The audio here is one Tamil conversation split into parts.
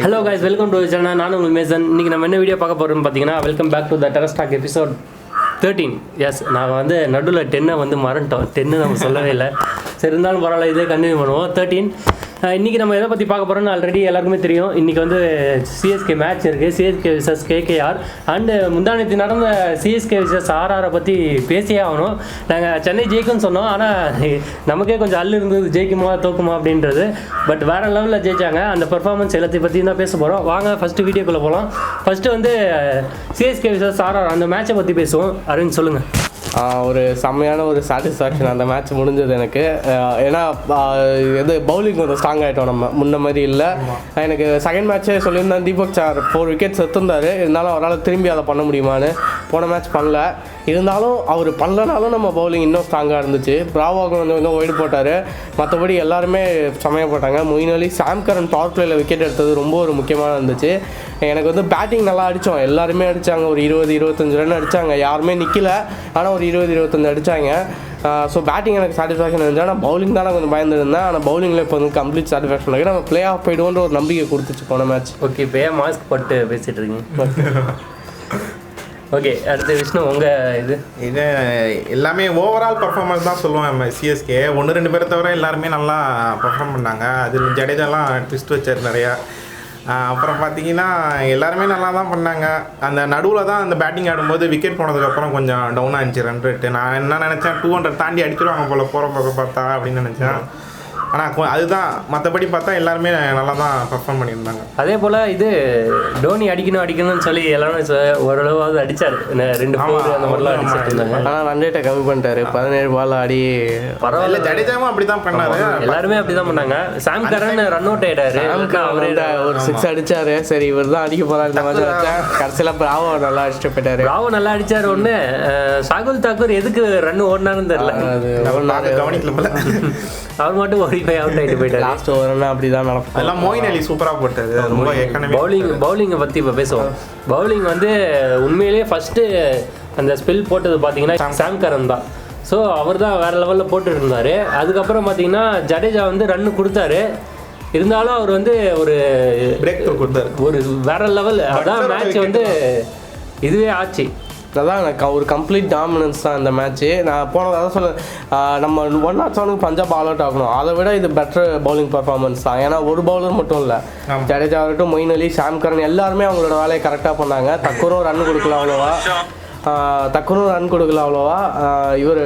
Hello guys, welcome to the channel. நான் உங்கள் மேசன். இன்னைக்கு நம்ம என்ன வீடியோ பார்க்க போறோம்னு பார்த்தீங்கன்னா welcome back to the Terrace Talk episode 13. Yes நான் வந்து நடுவில் 10 வந்து மறந்துட்டோம். 10 நம்ம சொல்லவே இல்லை. சரி இருந்தாலும் பரவாயில்ல, இதே கண்டினியூ பண்ணுவோம். 13 இன்றைக்கி நம்ம எதை பற்றி பார்க்க போகிறோம்னு ஆல்ரெடி எல்லாருக்குமே தெரியும். இன்றைக்கி வந்து சிஎஸ்கே மேட்ச் இருக்குது, சிஎஸ்கே விசஸ் கேகேஆர். அண்டு முந்தானத்து நடந்த சிஎஸ்கே விசஸ் ஆர்ஆரை பற்றி பேசியே ஆகணும். நாங்கள் சென்னை ஜெயிக்கும்னு சொன்னோம், ஆனால் நமக்கே கொஞ்சம் அள்ளு இருந்தது ஜெயிக்குமா தோக்குமா அப்படின்றது. பட் வேறு லெவலில் ஜெயிச்சாங்க. அந்த பெர்ஃபார்மன்ஸ் எல்லாத்தையும் பற்றி தான் பேச போகிறோம். வாங்க ஃபஸ்ட்டு வீடியோக்குள்ளே போகலாம். ஃபஸ்ட்டு வந்து சிஎஸ்கே விசஸ் ஆர்ஆர் அந்த மேட்சை பற்றி பேசுவோம். அரவிந்த் சொல்லுங்கள். ஒரு செம்மையான ஒரு சாட்டிஸ்ஃபேக்ஷன் அந்த மேட்ச் முடிஞ்சது எனக்கு. ஏன்னா பவுலிங் கொஞ்சம் ஸ்ட்ராங் ஆகிட்டோம், நம்ம முன்ன மாதிரி இல்லை. எனக்கு செகண்ட் மேட்ச்சே சொல்லியிருந்தேன், தீபக் சார் 4 விக்கெட்ஸ் எடுத்திருந்தார். இருந்தாலும் அவரால் திரும்பி அதை பண்ண முடியுமான்னு. போன மேட்ச் பண்ணல, இருந்தாலும் அவர் பண்ணலனாலும் நம்ம பவுலிங் இன்னும் ஸ்ட்ராங்காக இருந்துச்சு. பிராவோக்கு கொஞ்சம் ஒய்டு போட்டார், மற்றபடி எல்லாருமே செம்மையாக போட்டாங்க. மொயின் அலி, சாம் கரன் பவர் பிளேயில் விக்கெட் எடுத்தது ரொம்ப ஒரு முக்கியமாக இருந்துச்சு. எனக்கு வந்து பேட்டிங் நல்லா அடித்தோம், எல்லாருமே அடித்தாங்க. ஒரு 20-25 ரன் அடித்தாங்க, யாருமே நிற்கல. ஆனால் ஒரு 20-25 அடித்தாங்க. ஸோ பேட்டிங் எனக்கு சாட்டிஸ்ஃபேக்ஷன் இருந்துச்சு. ஆனால் பவுலிங் தான் நான் கொஞ்சம் பயந்துருந்தேன். ஆனால் பவுலிங்கில் இப்போ வந்து கம்ப்ளீட் சாட்டிஸ்ஃபேக்ஷன் இருக்குது. நம்ம பிளே ஆஃப் போய்டுவோன்ற ஒரு நம்பிக்கை கொடுத்துச்சு போன மேட்ச். ஓகே, இப்போ ஏன் மாஸ்க் போட்டு பேசிகிட்டு இருக்கீங்க? ஓகே, அடுத்த விஷ்ணு உங்கள் இது எல்லாமே ஓவரால் பர்ஃபார்மன்ஸ் தான் சொல்லுவோம். நம்ம சிஎஸ்கே 1-2 பேரை தவிர எல்லாருமே நல்லா பர்ஃபார்ம் பண்ணாங்க. அதில் ஜடேஜாலாம் ட்விஸ்ட் வச்சார் நிறையா. அப்புறம் பார்த்தீங்கன்னா எல்லாருமே நல்லா தான் பண்ணாங்க. அந்த நடுவில் தான் அந்த பேட்டிங் ஆடும்போது விக்கெட் போனதுக்கப்புறம் கொஞ்சம் டவுன் ஆகிடுச்சு ரன் ரேட்டு. நான் என்ன நினச்சேன், 200 தாண்டி அடிச்சிருவாங்க போல் போகிற பக்கம் பார்த்தா அப்படின்னு நினச்சேன். ஆனால் அதுதான், மற்றபடி பார்த்தா எல்லாருமே நல்லா தான் பர்ஃபார்ம் பண்ணியிருந்தாங்க. அதே போல் இது டோனி அடிக்கணும்னு சொல்லி எல்லாரும் ஓரளவாவது அடித்தார். 2 4 அந்த மாதிரிலாம் அடிச்சுட்டு இருந்தாங்க. ஆனால் ரன் ரேட்டை கம்மி பண்ணிட்டாரு. 17 பால் ஆடி பரவாயில்ல. ஜடேஜாவும் அப்படி தான் பண்ணாரு, எல்லாருமே அப்படி தான் பண்ணாங்க. சாம் கரன் ரன் அவுட் ஆயிட்டாரு, அவரே ஒரு 6 அடிச்சாரு. சரி இவர் தான் அடிக்க போறாரு இந்த மாதிரி வச்சேன். கடைசியில் பிராவோ நல்லா அடிச்சுட்டு போயிட்டாரு. பிராவோ நல்லா அடிச்சாரு. ஒன்று சாகுல் தாக்கூர் எதுக்கு ரன் ஓடினாருன்னு தெரியல, கவனிக்கல போல. அவர் மட்டும் ஓடி போய் அவுட் ஆகிட்டு போயிட்டாரு. லாஸ்ட் ஓவர்னா அப்படி தான் நடக்கும். எல்லாம் மொயின் அலி சூப்பராக போட்டாரு. ரொம்ப பவுலிங்கை பற்றி இப்போ பேசுவோம். பவுலிங் வந்து உண்மையிலேயே ஃபஸ்ட்டு அந்த ஸ்பெல் போட்டது பார்த்தீங்கன்னா சாம் கரன் தான். ஸோ அவர் தான் வேறு லெவலில் போட்டுட்டு இருந்தார். அதுக்கப்புறம் பார்த்தீங்கன்னா ஜடேஜா வந்து ரன்னு கொடுத்தாரு. இருந்தாலும் அவர் வந்து ஒரு பிரேக் த்ரூ கொடுத்தாரு, ஒரு வேறு லெவல். அதான் மேட்ச் வந்து இதுவே ஆச்சு. அதான் எனக்கு ஒரு கம்ப்ளீட் டாமினன்ஸ் தான் இந்த மேட்ச்சு. நான் போனதாக சொல்ல, நம்ம 107 பஞ்சாப் ஆல் அவுட் ஆகணும். அதை விட இது பெட்டர் பவுலிங் பர்ஃபார்மன்ஸ் தான். ஏன்னா ஒரு பவுலர் மட்டும் இல்லை, ஜடேஜா ஆகட்டும், மொயின் அலி, சாம் கரன் எல்லாருமே அவங்களோட வேலையை கரெக்டாக பண்ணாங்க. தக்கூரும் ரன் கொடுக்கல அவ்வளோவா. இவர்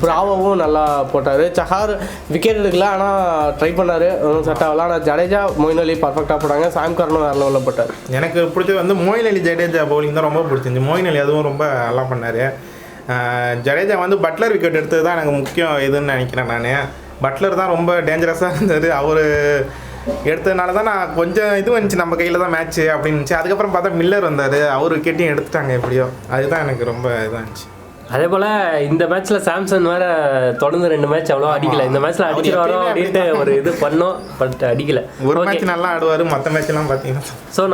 பிராவோவும் நல்லா போட்டார். சஹார் விக்கெட் எடுக்கல, ஆனால் ட்ரை பண்ணார், ஒன்றும் செட் ஆகல. ஆனால் ஜடேஜா, மொயின் அலி பர்ஃபெக்டாக போட்டாங்க. சாம் கரனும் வேறு லெவலில் போட்டார். எனக்கு பிடிச்சது வந்து மொயின் அலி ஜடேஜா பவுலிங் தான் ரொம்ப பிடிச்சிருந்துச்சு. மொயின் அலி அதுவும் ரொம்ப நல்லா பண்ணார். ஜடேஜா வந்து பட்லர் விக்கெட் எடுத்தது தான் எனக்கு முக்கியம் இதுன்னு நினைக்கிறேன். நான் பட்லர் தான் ரொம்ப டேஞ்சரஸாக இருந்தது. அவர் எடுத்ததுனால தான் நான் கொஞ்சம் இது வந்துச்சு, நம்ம கையில் தான் மேட்ச்சு அப்படின்னு இருந்துச்சு. அதுக்கப்புறம் பார்த்தா மில்லர் வந்தார், அவர் விக்கெட்டையும் எடுத்துட்டாங்க எப்படியோ. அதுதான் எனக்கு ரொம்ப இதாக இருந்துச்சு. அதே போல் இந்த மேட்ச்சில் சாம்சன் வேறு தொடர்ந்து 2 மேட்ச் அவ்வளோ அடிக்கல. இந்த மேட்ச்சில் அடிச்சிருவாரோ அப்படின்ட்டு ஒரு இது பண்ணோம், பட் அடிக்கல. ஒரு மேட்ச் நல்லா ஆடுவார், மற்ற மேட்ச்லாம் பார்த்தீங்கன்னா. ஸோ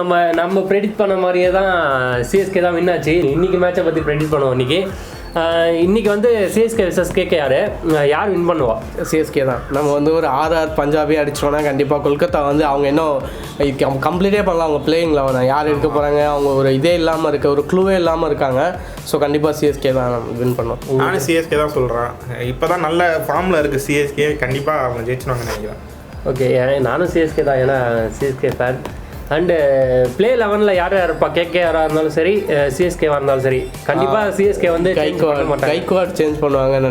நம்ம ப்ரெடிக்ட் பண்ண மாதிரியே தான் சிஎஸ்கே தான் வின் ஆச்சு. இன்றைக்கி மேட்சை பற்றி ப்ரெடிக்ட் பண்ணுவோம். இன்றைக்கி வந்து சிஎஸ்கே விசஸ் கேகேஆர், யார் வின் பண்ணுவா? சிஎஸ்கே தான். நம்ம வந்து ஒரு ஆர்ஆர் பஞ்சாபி அடிச்சோன்னா கண்டிப்பாக கொல்கத்தா வந்து அவங்க இன்னும் கம்ப்ளீட்டே பண்ணலாம். அவங்க பிளேயிங் லெவனை யார் எடுக்க போகிறாங்க, அவங்க ஒரு இதே இல்லாமல் இருக்க, ஒரு க்ளூவே இல்லாமல் இருக்காங்க. ஸோ கண்டிப்பாக சிஎஸ்கே தான் வின் பண்ணுவோம். நானும் சிஎஸ்கே தான் சொல்கிறேன். இப்போ தான் நல்ல ஃபார்மில் இருக்குது சிஎஸ்கே. கண்டிப்பாக அவங்க ஜெயிச்சிடுவாங்க நினைக்கிறேன். ஓகே, நானும் சிஎஸ்கே தான், ஏன்னா சிஎஸ்கே ஃபேன். அண்டு பிளே 11 யார் இருப்பா, கேகேஆராக இருந்தாலும் சரி, சிஎஸ்கேவாக இருந்தாலும் சரி, கண்டிப்பாக சிஎஸ்கே வந்து கைக்வாட் சேஞ்ச் பண்ணுவாங்கன்னு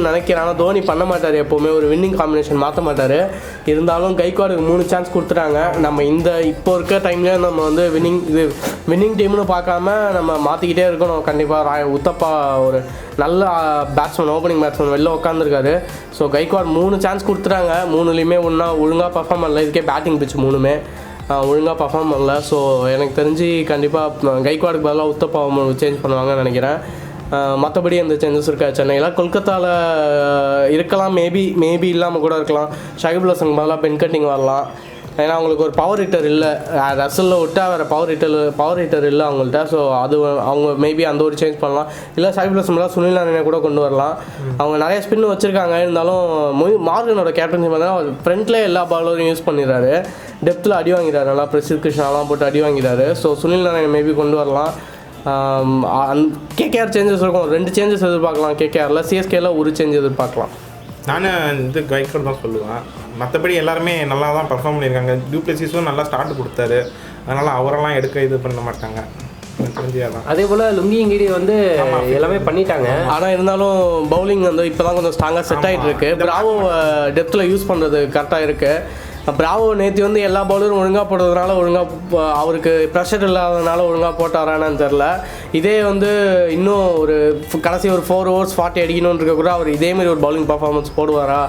நினைக்கிறேன். ஆனால் தோனி பண்ண மாட்டார், எப்போவுமே ஒரு வின்னிங் காம்பினேஷன் மாற்ற மாட்டார். இருந்தாலும் கைக்வாடுக்கு 3 சான்ஸ் கொடுத்துட்டாங்க. நம்ம இப்போ இருக்க டைம்லேயே நம்ம வந்து வின்னிங் டீம்னு பார்க்காம நம்ம மாற்றிக்கிட்டே இருக்கணும். கண்டிப்பாக உத்தப்பா ஒரு நல்ல பேட்ஸ்மேன், ஓப்பனிங் பேட்ஸ்மேன் வெளில உட்காந்துருக்காரு. ஸோ கைக்வாட் 3 சான்ஸ் கொடுத்துட்டாங்க. 3லையுமே ஒழுங்காக பர்ஃபார்ம் பண்ணல. இதுக்கே பேட்டிங் பிச்சு 3மே ஒழுங்காக பர்ஃபார்ம் பண்ணல. ஸோ எனக்கு தெரிஞ்சு கண்டிப்பாக கைக்வாடுக்கு பதிலாக உத்தப்பா சேஞ்ச் பண்ணுவாங்கன்னு நினைக்கிறேன். மற்றபடி அந்த சேஞ்சஸ் இருக்கா சென்னையில். கொல்கத்தாவில் இருக்கலாம், மேபி இல்லாமல் கூட இருக்கலாம். ஷகிபுல் ஹசனுக்கு பதிலாக பென் கட்டிங் வரலாம். ஏன்னா அவங்களுக்கு ஒரு பவர் ஹிட்டர் இல்லை, ரசலில் விட்டால் வேறு பவர் ஹிட்டர் இல்லை அவங்கள்ட்ட. ஸோ அது அவங்க மேபி அந்த ஒரு சேஞ்ச் பண்ணலாம். இல்லை சைப்ளஸ்லாம் சுனில் நாராயணனை கூட கொண்டு வரலாம். அவங்க நிறைய ஸ்பின் வச்சுருக்காங்க. இருந்தாலும் மார்கனோட கேப்டன்சி பார்த்தீங்கன்னா ஃப்ரண்ட்லேயே எல்லா பாலரையும் யூஸ் பண்ணிடுறாரு. டெப்த்தில் அடி வாங்கிறாரு, நல்லா பிரசித் கிருஷ்ணாலாம் போட்டு அடி வாங்கிறாரு. ஸோ சுனில் நாராயணன் மேபி கொண்டு வரலாம். கேகேஆர் சேஞ்சஸ் இருக்கும், 2 சேஞ்சஸ் எதிர்பார்க்கலாம். கேகேஆரில் சிஎஸ்கேல ஒரு சேஞ்ச் எதிர்பார்க்கலாம். நான் இது கைக்கோடு தான் சொல்லுவேன். மற்றபடி எல்லாருமே நல்லா தான் பர்ஃபார்ம் பண்ணியிருக்காங்க. டூப்ளசிஸும் நல்லா ஸ்டார்ட் கொடுத்தாரு, அதனால் அவரெல்லாம் இது பண்ண மாட்டாங்க. அதே போல் லுங்கிங்கிடி வந்து எல்லாமே பண்ணிட்டாங்க. ஆனால் இருந்தாலும் பவுலிங் வந்து இப்போ தான் கொஞ்சம் ஸ்ட்ராங்காக செட் ஆகிட்டு இருக்கு. பிராவோ டெப்த்தில் யூஸ் பண்ணுறது கரெக்டாக இருக்குது. பிராவோ நேற்று வந்து எல்லா பவுலரும் ஒழுங்காக போடுறதுனால அவருக்கு ப்ரெஷர் இல்லாததுனால ஒழுங்காக போட்டாரான்னு தெரில. இதே வந்து இன்னும் ஒரு கடைசி ஒரு 4 overs 40 அடிக்கணும்னு இருக்க கூட அவர் இதேமாரி ஒரு பவுலிங் பர்ஃபார்மன்ஸ் போடுவாரா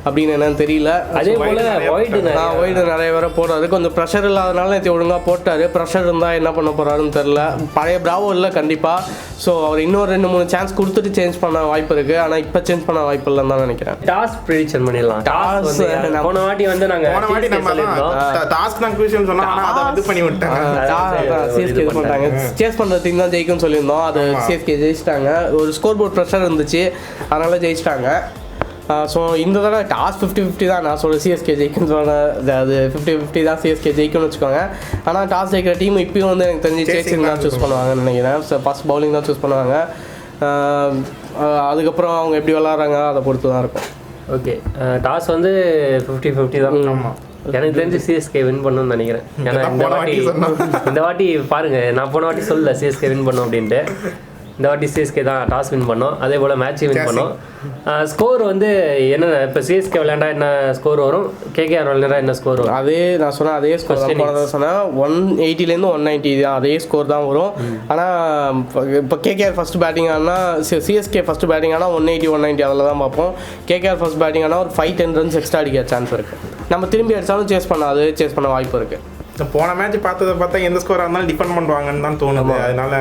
அப்படின்னு என்னன்னு தெரியல. அதே போல் ஒய்டு நிறைய பேரை போடுறாரு. கொஞ்சம் ப்ரெஷர் இல்லாதனால நேற்று ஒழுங்காக போட்டார். ப்ரெஷர் இருந்தால் என்ன பண்ண போகிறாருன்னு தெரில. பழைய பிராவோ இல்லை கண்டிப்பாக. ஸோ அவர் இன்னும் 2-3 சான்ஸ் கொடுத்துட்டு சேஞ்ச் பண்ண வாய்ப்பு இருக்குது. ஆனால் இப்போ சேஞ்ச் பண்ண வாய்ப்பு இல்லைன்னு தான் நினைக்கிறேன். டாஸ் ப்ரெடிக்ஷன் பண்ணிடலாம். போன வாட்டி வந்து நாங்கள் சிஎஸ்கே இது பண்ணிட்டாங்க. சேஸ் பண்ணுற டீம் தான் ஜெயிக்கும்னு சொல்லியிருந்தோம். அது சிஎஸ்கே ஜெயிச்சிட்டாங்க. ஒரு ஸ்கோர் போர்ட் ப்ரெஷர் இருந்துச்சு, அதனால் ஜெயிச்சிட்டாங்க. ஸோ இந்த தடவை டாஸ் 50-50 தான். நான் சொல்கிறேன் சிஎஸ்கே ஜெயிக்குன்னு சொன்னேன். அது 50-50 தான் சிஎஸ்கே ஜெயிக்கும்னு வச்சுக்கோங்க. ஆனால் டாஸ் ஜெயிக்கிற டீம் இப்பயும் வந்து எனக்கு தெரிஞ்சு சேசிங் தான் சூஸ் பண்ணுவாங்கன்னு நினைக்கிறேன். ஸோ ஃபஸ்ட் பவுலிங் தான் சூஸ் பண்ணுவாங்க. அதுக்கப்புறம் அவங்க எப்படி விளாட்றாங்க அதை பொறுத்து தான் இருக்கும். ஓகே, டாஸ் வந்து 50-50 தான். ஆமாம், எனக்கு தெரிஞ்சு சிஎஸ்கே வின் பண்ணணும்னு நினைக்கிறேன். ஏன்னா இந்த வாட்டி பாருங்கள், நான் போன வாட்டி சொல்லல சிஎஸ்கே வின் பண்ணோம் அப்படின்ட்டு. இந்த வாட்டி சிஎஸ்கே தான் டாஸ் வின் பண்ணோம். அதே போல் மேட்ச் வின் பண்ணோம். ஸ்கோர் வந்து என்னென்ன இப்போ சிஎஸ்கே விளையாண்டா என்ன ஸ்கோர் வரும், கேகேஆர் விளையாண்டா என்ன ஸ்கோர் வரும்? அதே நான் சொன்னேன், அதே ஸ்கோர் தான் சொன்னேன். 180 190 தான், அதே ஸ்கோர் தான் வரும். ஆனால் இப்போ கேகேஆர் ஃபஸ்ட் பேட்டிங் ஆனால் சிஎஸ்கே ஃபஸ்ட் பேட்டிங் ஆனால் 180 190 அதில் தான் பார்ப்போம். கேகேஆர் ஃபஸ்ட் பேட்டிங் ஆனால் ஒரு 5-10 runs எக்ஸ்ட்ரா அடிக்க சான்ஸ் இருக்குது. நம்ம திரும்பி அடித்தாலும் சேஸ் பண்ண வாய்ப்பு இருக்குது. போன மேட்ச் பார்த்தா எந்த ஸ்கோராக இருந்தாலும் டிஃபெண்ட் பண்ணுவாங்கன்னு தான் தோணுது. அதனால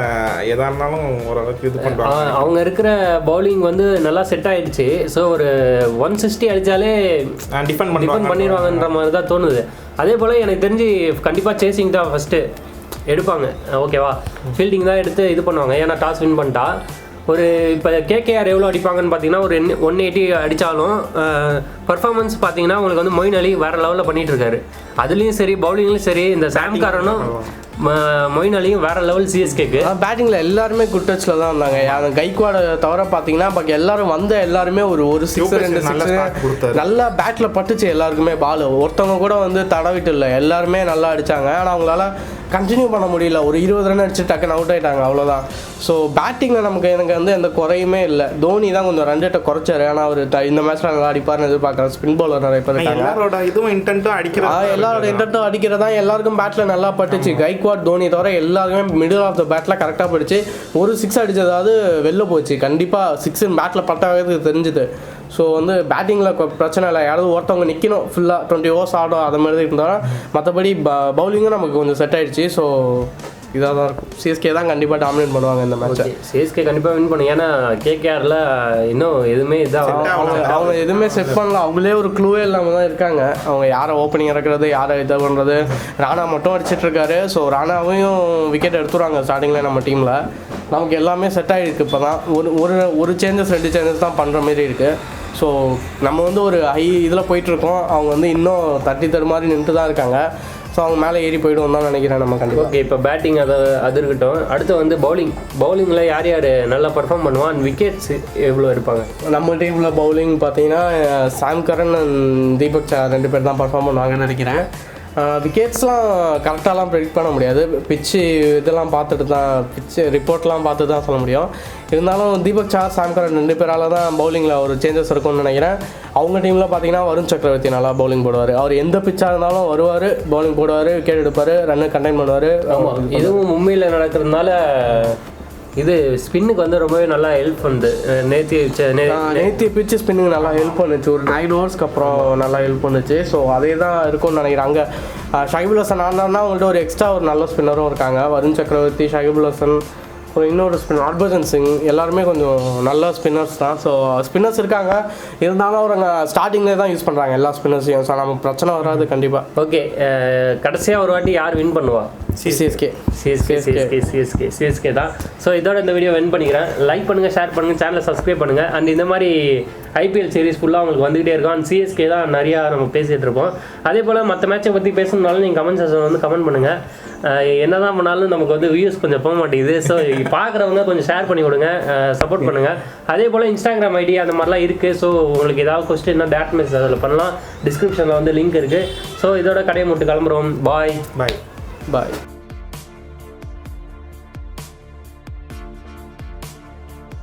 எதாக இருந்தாலும் ஓரளவுக்கு இது பண்ணுவாங்க. அவங்க இருக்கிற பவுலிங் வந்து நல்லா செட் ஆகிடுச்சு. ஸோ ஒரு 160 அடித்தாலே டிஃபெண்ட் பண்ணிடுவாங்கன்ற மாதிரி தான் தோணுது. அதே போல் எனக்கு தெரிஞ்சு கண்டிப்பாக சேசிங் தான் ஃபஸ்ட்டு எடுப்பாங்க. ஓகேவா, ஃபீல்டிங் தான் எடுத்து இது பண்ணுவாங்க. ஏன்னா டாஸ் வின் பண்ணிட்டா ஒரு இப்போ கேகேஆர் எவ்வளோ அடிப்பாங்கன்னு பார்த்தீங்கன்னா ஒரு 180 அடித்தாலும் பர்ஃபார்மன்ஸ் பார்த்தீங்கன்னா உங்களுக்கு வந்து மொயின் அலி வேறு லெவலில் பண்ணிகிட்ருக்காரு. அதுலேயும் சரி பவுலிங்லேயும் சரி இந்த சாம் காரனும் மொயின் அலியும் வேறு லெவல் சிஎஸ்கேக்கு. பேட்டிங்கில் எல்லாருமே குட் டச்சில் தான் இருந்தாங்க. யாரும் கைக்குவாடை தவிர பார்த்தீங்கன்னா பாக்கி எல்லாரும் எல்லாருமே ஒரு 6 2 6 நல்லா பேட்டில் பட்டுச்சு எல்லாருக்குமே. பால் ஒருத்தவங்க கூட வந்து தடவிட்டு இல்லை, எல்லாருமே நல்லா அடித்தாங்க. ஆனால் அவங்களால கண்டினியூ பண்ண முடியல. ஒரு 20 run அடிச்சு டக்குன்னு அவுட் ஆகிட்டாங்க, அவ்வளோதான். ஸோ பேட்டிங்கில் எனக்கு வந்து எந்த குறையுமே இல்லை. தோனி தான் கொஞ்சம் ரன் ரேட்டை குறைச்சாரு. ஆனால் அவர் இந்த மேட்ச்சில் நல்லா அடிப்பார்னு எதிர்பார்க்குறேன். ஸ்பின் பவுலர் நிறைய பேர் இருக்காங்க. எல்லாரோட இன்டென்ட்டும் அடிக்கிறதா எல்லாருக்கும் பேட்டில் நல்லா பட்டுச்சு. கைக்வாட் தோனி தவிர எல்லாருமே மிடில் ஆஃப் த பேட்டில் கரெக்டாக போயிடுச்சு. ஒரு 6 அடித்ததாவது வெளில போச்சு. கண்டிப்பாக 6 பேட்டில் பட்டாவது தெரிஞ்சுது. ஸோ வந்து பேட்டிங்கில் பிரச்சனை இல்லை. யாராவது ஒருத்தவங்க நிற்கணும் ஃபுல்லாக 20 overs ஆடும் அதை மாதிரி இருந்தாலும். மற்றபடி பவுலிங்கும் நமக்கு கொஞ்சம் செட் ஆகிடுச்சு. ஸோ இதாக தான் இருக்கும். சிஎஸ்கே தான் கண்டிப்பாக டாமினேட் பண்ணுவாங்க இந்த மேட்ச்சை. சிஎஸ்கே கண்டிப்பாக வின் பண்ணுங்க. ஏன்னா கேகேஆரில் இன்னும் எதுவுமே அவங்க எதுவுமே செட் பண்ணல. அவங்களே ஒரு க்ளூவே இல்லாமல் தான் இருக்காங்க. அவங்க யாரை ஓப்பனிங் இறக்குறது, யாரை இது பண்ணுறது. ராணா மட்டும் அடிச்சிட்ருக்காரு. ஸோ ராணாவையும் விக்கெட் எடுத்துருவாங்க ஸ்டார்டிங்கில் நம்ம டீமில். நமக்கு எல்லாமே செட் ஆகிருக்கு. இப்போ தான் ஒரு சேஞ்சஸ் 2 சேஞ்சஸ் தான் பண்ணுற மாரி இருக்குது. ஸோ நம்ம வந்து ஒரு இதில் போயிட்டுருக்கோம். அவங்க வந்து இன்னும் தட்டி மாதிரி நின்று தான் இருக்காங்க. ஸோ அவங்க மேலே ஏறி போய்டும் தான் நினைக்கிறேன் நம்ம கண்டிப்பாக. ஓகே, இப்போ பேட்டிங் அது இருக்கட்டும். அடுத்து வந்து பவுலிங்கில் யார் நல்லா பர்ஃபார்ம் பண்ணுவான், விக்கெட்ஸ் எவ்வளோ இருப்பாங்க? நம்ம டீமில் பவுலிங் பார்த்தீங்கன்னா சாம் கரன் தீபக் சார் 2 பேர் தான் பர்ஃபார்ம் பண்ணுவாங்கன்னு நினைக்கிறேன். விக்கெட்ஸ்லாம் கரெக்டாலாம் ப்ரெடிக்ட் பண்ண முடியாது. பிச்சு இதெல்லாம் பார்த்துட்டு தான், பிச்சு ரிப்போர்ட்லாம் பார்த்து தான் சொல்ல முடியும். இருந்தாலும் தீபக் சார் சாம் கரன் 2 பேரால் தான் பவுலிங்கில் ஒரு சேஞ்சஸ் இருக்கும்னு நினைக்கிறேன். அவங்க டீமில் பார்த்தீங்கன்னா வருண் சக்கரவர்த்தி நல்லா பவுலிங் போடுவார். அவர் எந்த பிச்சாக இருந்தாலும் வருவார், பவுலிங் போடுவார், விக்கெட் எடுப்பார், ரன்னு கண்டெயின் பண்ணுவார். ஆமாம், இதுவும் மும்பையில் நடக்கிறதுனால இது ஸ்பின்னுக்கு வந்து ரொம்பவே நல்லா ஹெல்ப் பண்ணுது. நேற்று பிச்சு ஸ்பின்னுக்கு நல்லா ஹெல்ப் பண்ணுச்சு. ஒரு 9 overs அப்புறம் நல்லா ஹெல்ப் பண்ணுச்சு. ஸோ அதே தான் இருக்கும்னு நினைக்கிறேன். அங்கே ஷகிபுல் ஹசன் ஆனார்னா அவங்கள்ட்ட ஒரு எக்ஸ்ட்ரா ஒரு நல்ல ஸ்பின்னரும் இருக்காங்க. வருண் சக்கரவர்த்தி, ஷகிபுல் ஹசன், அப்புறம் இன்னொரு ஸ்பின்னர் ஹர்பஜன் சிங் எல்லாருமே கொஞ்சம் நல்ல ஸ்பின்னர்ஸ் தான். ஸோ ஸ்பின்னர்ஸ் இருக்காங்க, இருந்தாலும் அவங்க ஸ்டார்டிங்லேயே தான் யூஸ் பண்ணுறாங்க எல்லா ஸ்பின்னர்ஸையும். ஸோ நமக்கு பிரச்சனை வராது கண்டிப்பாக. ஓகே, கடைசியாக ஒரு வாட்டி யார் வின் பண்ணுவா? சிஎஸ்கே தான். ஸோ இதோட இந்த வீடியோ வின் பண்ணிக்கிறேன். லைக் பண்ணுங்கள், ஷேர் பண்ணுங்கள், சேனலை சப்ஸ்கிரைப் பண்ணுங்கள். அண்ட் இந்த மாதிரி ஐபிஎல் சீரிஸ் ஃபுல்லாக உங்களுக்கு வந்துகிட்டே இருக்கும். அண்ட் சிஎஸ்கே தான் நிறையா நம்ம பேசிகிட்டு இருப்போம். அதே போல் மற்ற மேட்சை பற்றி பேசணுன்னாலும் நீங்கள் கமெண்ட் செக்ஷன் வந்து கமெண்ட் பண்ணுங்கள். என்ன தான் பண்ணாலும் நமக்கு வந்து வியூஸ் கொஞ்சம் போக மாட்டேங்குது. ஸோ பார்க்குறவங்க கொஞ்சம் ஷேர் பண்ணி கொடுங்க, சப்போர்ட் பண்ணுங்கள். அதே போல் இன்ஸ்டாகிராம் ஐடி அந்த மாதிரிலாம் இருக்குது. ஸோ உங்களுக்கு ஏதாவது கொஸ்டின்னா டேரக்ட் மெசேஜ் அதில் பண்ணலாம். டிஸ்கிரிப்ஷனில் வந்து லிங்க் இருக்குது. ஸோ இதோட கடையை மட்டும் கிளம்புறோம். பாய். பாய்.